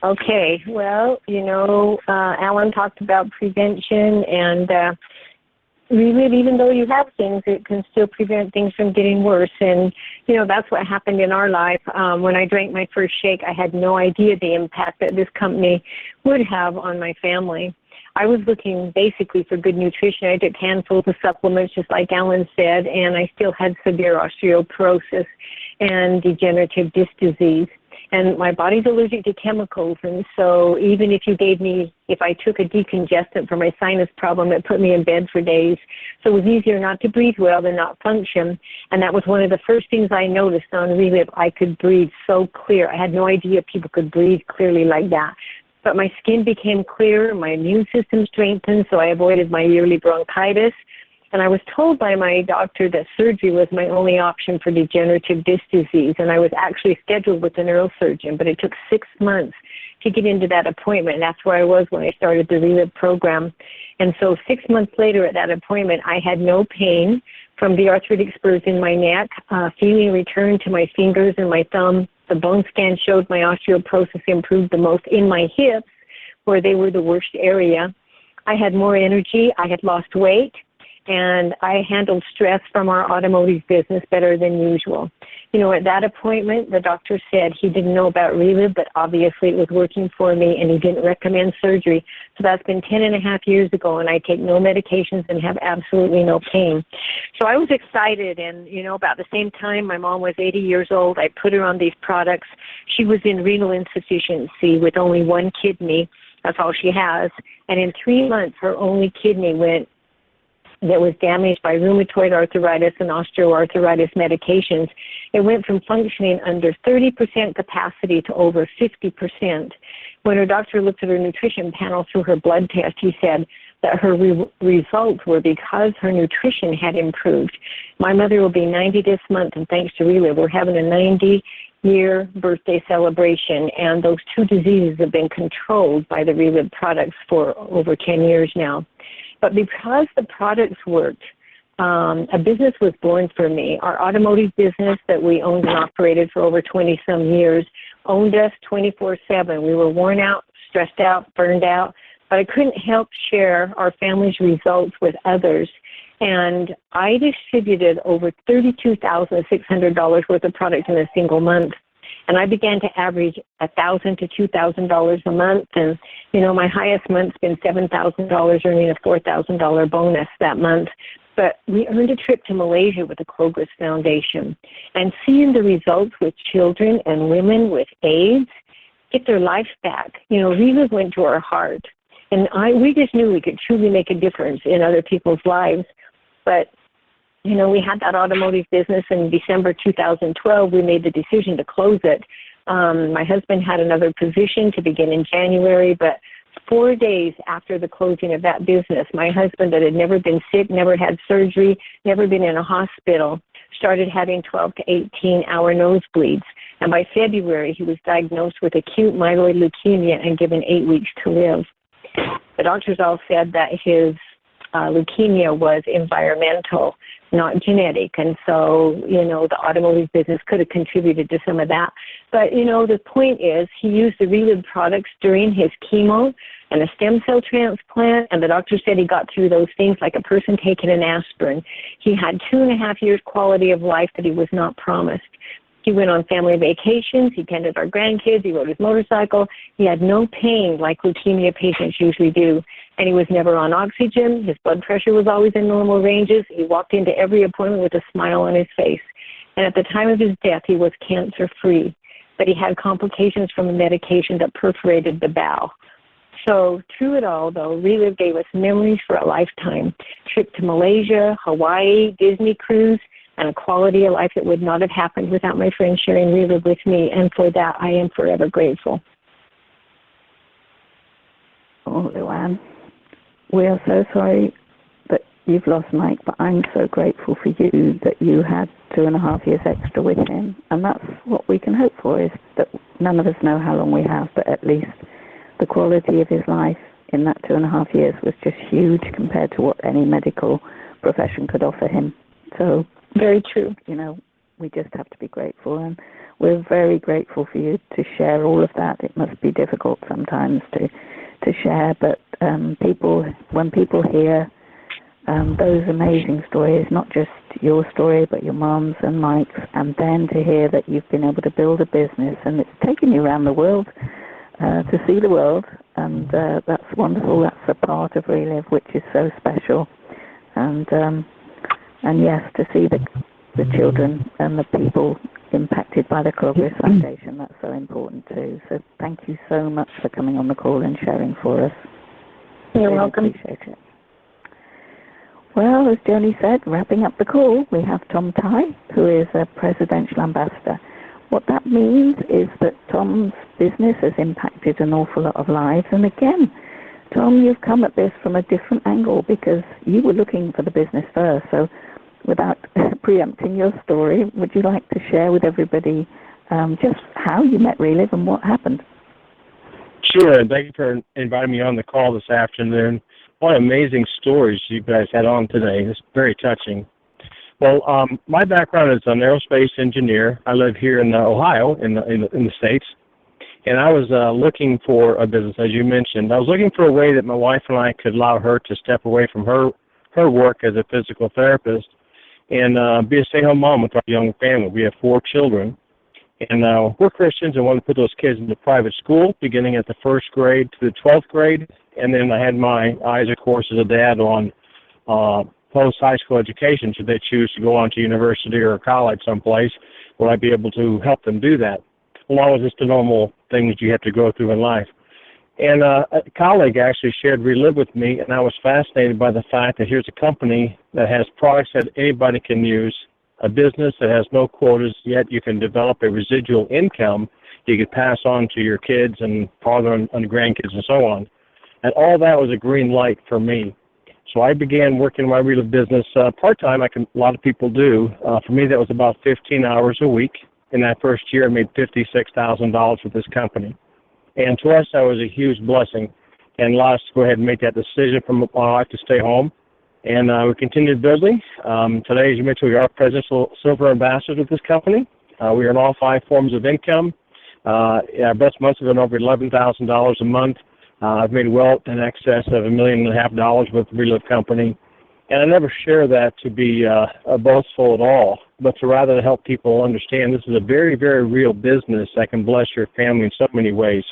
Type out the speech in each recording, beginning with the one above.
Okay, well, Alan talked about prevention, and really, even though you have things, it can still prevent things from getting worse. And, that's what happened in our life. When I drank my first shake, I had no idea the impact that this company would have on my family. I was looking basically for good nutrition. I took handfuls of supplements, just like Alan said, and I still had severe osteoporosis and degenerative disc disease. And my body's allergic to chemicals, and so even if I took a decongestant for my sinus problem, it put me in bed for days. So it was easier not to breathe well than not function, and that was one of the first things I noticed on Relive. I could breathe so clear. I had no idea people could breathe clearly like that. But my skin became clearer, my immune system strengthened, so I avoided my yearly bronchitis. And I was told by my doctor that surgery was my only option for degenerative disc disease, and I was actually scheduled with a neurosurgeon, but it took 6 months to get into that appointment. That's where I was when I started the Relive program. And so 6 months later at that appointment, I had no pain from the arthritic spurs in my neck. Feeling returned to my fingers and my thumb. The bone scan showed my osteoporosis improved the most in my hips, where they were the worst area. I had more energy. I had lost weight. And I handled stress from our automotive business better than usual. At that appointment, the doctor said he didn't know about Relive, but obviously it was working for me, and he didn't recommend surgery. So that's been 10.5 years ago, and I take no medications and have absolutely no pain. So I was excited, and, about the same time, my mom was 80 years old. I put her on these products. She was in renal insufficiency with only one kidney. That's all she has. And in 3 months, her only kidney that was damaged by rheumatoid arthritis and osteoarthritis medications. It went from functioning under 30% capacity to over 50%. When her doctor looked at her nutrition panel through her blood test, he said that her results were because her nutrition had improved. My mother will be 90 this month, and thanks to Relive, we're having a 90-year birthday celebration, and those two diseases have been controlled by the Relive products for over 10 years now. But because the products worked, a business was born for me. Our automotive business that we owned and operated for over 20-some years owned us 24/7. We were worn out, stressed out, burned out, but I couldn't help share our family's results with others. And I distributed over $32,600 worth of product in a single month. And I began to average $1,000 to $2,000 a month. And, my highest month's been $7,000, earning a $4,000 bonus that month. But we earned a trip to Malaysia with the Clovis Foundation. And seeing the results with children and women with AIDS get their life back, Relive went to our heart. And we just knew we could truly make a difference in other people's lives. But we had that automotive business in December 2012. We made the decision to close it. My husband had another position to begin in January, but 4 days after the closing of that business, my husband, that had never been sick, never had surgery, never been in a hospital, started having 12 to 18-hour nosebleeds. And by February, he was diagnosed with acute myeloid leukemia and given 8 weeks to live. The doctors all said that his leukemia was environmental, not genetic. And so, the automotive business could have contributed to some of that. But, the point is he used the Relive products during his chemo and a stem cell transplant, and the doctor said he got through those things like a person taking an aspirin. He had 2.5 years quality of life that he was not promised. He went on family vacations. He tended our grandkids. He rode his motorcycle. He had no pain like leukemia patients usually do. And he was never on oxygen. His blood pressure was always in normal ranges. He walked into every appointment with a smile on his face. And at the time of his death, he was cancer-free. But he had complications from a medication that perforated the bowel. So through it all, though, Relive gave us memories for a lifetime. Trip to Malaysia, Hawaii, Disney cruise, and a quality of life that would not have happened without my friend sharing Relive with me. And for that, I am forever grateful. Oh, Luann, we are so sorry that you've lost Mike, but I'm so grateful for you that you had 2.5 years extra with him. And that's what we can hope for, is that none of us know how long we have, but at least the quality of his life in that 2.5 years was just huge compared to what any medical profession could offer him. So, very true. We just have to be grateful. And we're very grateful for you to share all of that. It must be difficult sometimes to share, but when people hear those amazing stories, not just your story, but your mom's and Mike's, and then to hear that you've been able to build a business and it's taken you around the world to see the world, and that's wonderful. That's a part of Relive, which is so special. And yes, to see the children and the people impacted by the Clovis Foundation, that's so important too. So thank you so much for coming on the call and sharing for us. You're welcome. Appreciate it. Well, as Joni said, wrapping up the call, we have Tom Tai, who is a presidential ambassador. What that means is that Tom's business has impacted an awful lot of lives. And again, Tom, you've come at this from a different angle because you were looking for the business first. So without preempting your story, would you like to share with everybody just how you met Relive and what happened? Sure, and thank you for inviting me on the call this afternoon. What amazing stories you guys had on today. It's very touching. Well, my background is an aerospace engineer. I live here in Ohio, in the States, and I was looking for a business, as you mentioned. I was looking for a way that my wife and I could allow her to step away from her work as a physical therapist and be a stay-home mom with our young family. We have 4 children, and we're Christians and wanted to put those kids into private school, beginning at the 1st grade to the 12th grade, and then I had my eyes, of course, as a dad on post-high school education. Should they choose to go on to university or college someplace, will I be able to help them do that, along with just the normal things you have to go through in life. And a colleague actually shared Relive with me, and I was fascinated by the fact that here's a company that has products that anybody can use, a business that has no quotas, yet you can develop a residual income you could pass on to your kids and father and grandkids and so on. And all that was a green light for me. So I began working my Relive business part-time, like a lot of people do. For me, that was about 15 hours a week. In that first year, I made $56,000 with this company. And to us, that was a huge blessing, and allowed us to go ahead and make that decision from my wife to stay home. And we continued building. Today, as you mentioned, we are Presidential Silver Ambassadors with this company. We earn all 5 forms of income. Our best months have been over $11,000 a month. I've made well in excess of $1.5 million with the Relive company. And I never share that to be boastful at all, but to rather help people understand this is a very, very real business that can bless your family in so many ways.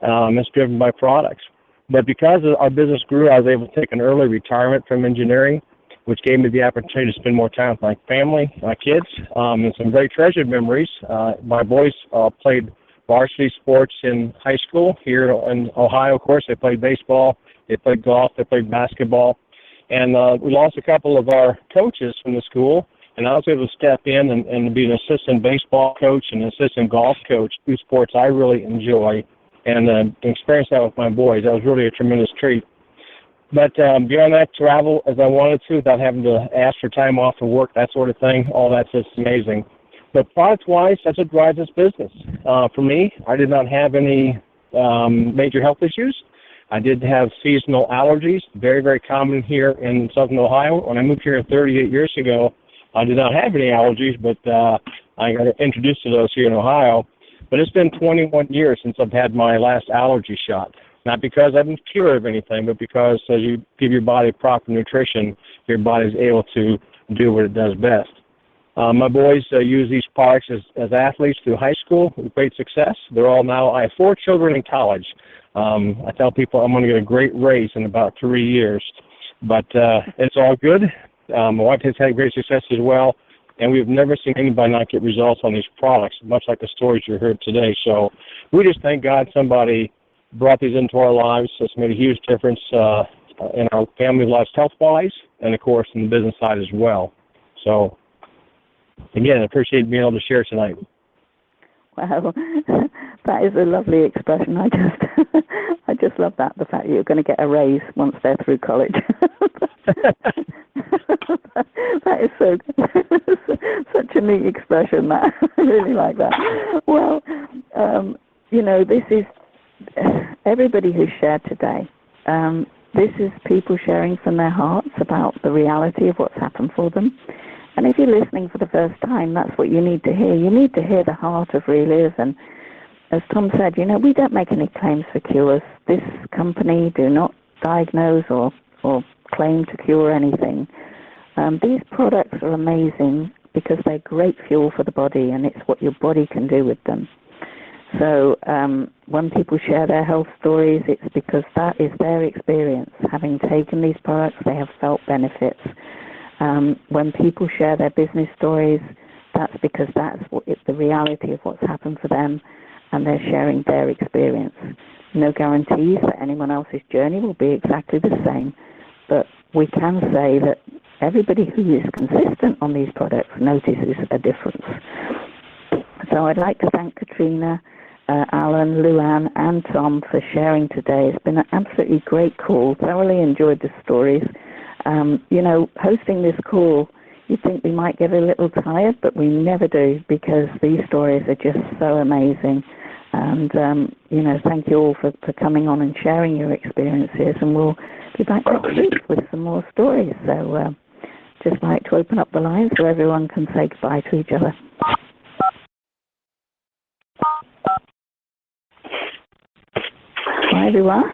It's driven by products. But because our business grew, I was able to take an early retirement from engineering, which gave me the opportunity to spend more time with my family, my kids, and some very treasured memories. My boys played varsity sports in high school here in Ohio. Of course, they played baseball, they played golf, they played basketball. And we lost a couple of our coaches from the school, and I was able to step in and be an assistant baseball coach and an assistant golf coach, 2 sports I really enjoy, and experience that with my boys. That was really a tremendous treat. But beyond that, travel as I wanted to without having to ask for time off of work, that sort of thing, all that's just amazing. But product-wise, that's what drives this business. For me, I did not have any major health issues. I did have seasonal allergies, very, very common here in Southern Ohio. When I moved here 38 years ago, I did not have any allergies, but I got introduced to those here in Ohio. But it's been 21 years since I've had my last allergy shot. Not because I've been cured of anything, but because as you give your body proper nutrition, your body's able to do what it does best. My boys use these products as athletes through high school with great success. They're all now, I have 4 children in college. I tell people I'm going to get a great raise in about 3 years, but it's all good. My wife has had great success as well, and we've never seen anybody not get results on these products, much like the stories you heard today. So we just thank God somebody brought these into our lives. It's made a huge difference in our family lives health-wise, and, of course, in the business side as well. So, again, I appreciate being able to share tonight. Wow, that is a lovely expression. I just love that, the fact that you're going to get a raise once they're through college. That is so such a neat expression. That I really like that. Well, this is everybody who shared today. This is people sharing from their hearts about the reality of what's happened for them. And if you're listening for the first time, that's what you need to hear. You need to hear the heart of Relive. And as Tom said, we don't make any claims for cures. This company do not diagnose or claim to cure anything. These products are amazing because they're great fuel for the body, and it's what your body can do with them. So when people share their health stories, it's because that is their experience. Having taken these products, they have felt benefits. When people share their business stories, that's because that's it's the reality of what's happened for them, and they're sharing their experience. No guarantees that anyone else's journey will be exactly the same, but we can say that everybody who is consistent on these products notices a difference. So I'd like to thank Katrina, Alan, Luann, and Tom for sharing today. It's been an absolutely great call. Thoroughly enjoyed the stories. Hosting this call, you'd think we might get a little tired, but we never do, because these stories are just so amazing. And, thank you all for coming on and sharing your experiences. And we'll be back next week with some more stories. So just like to open up the line so everyone can say goodbye to each other. Bye, everyone.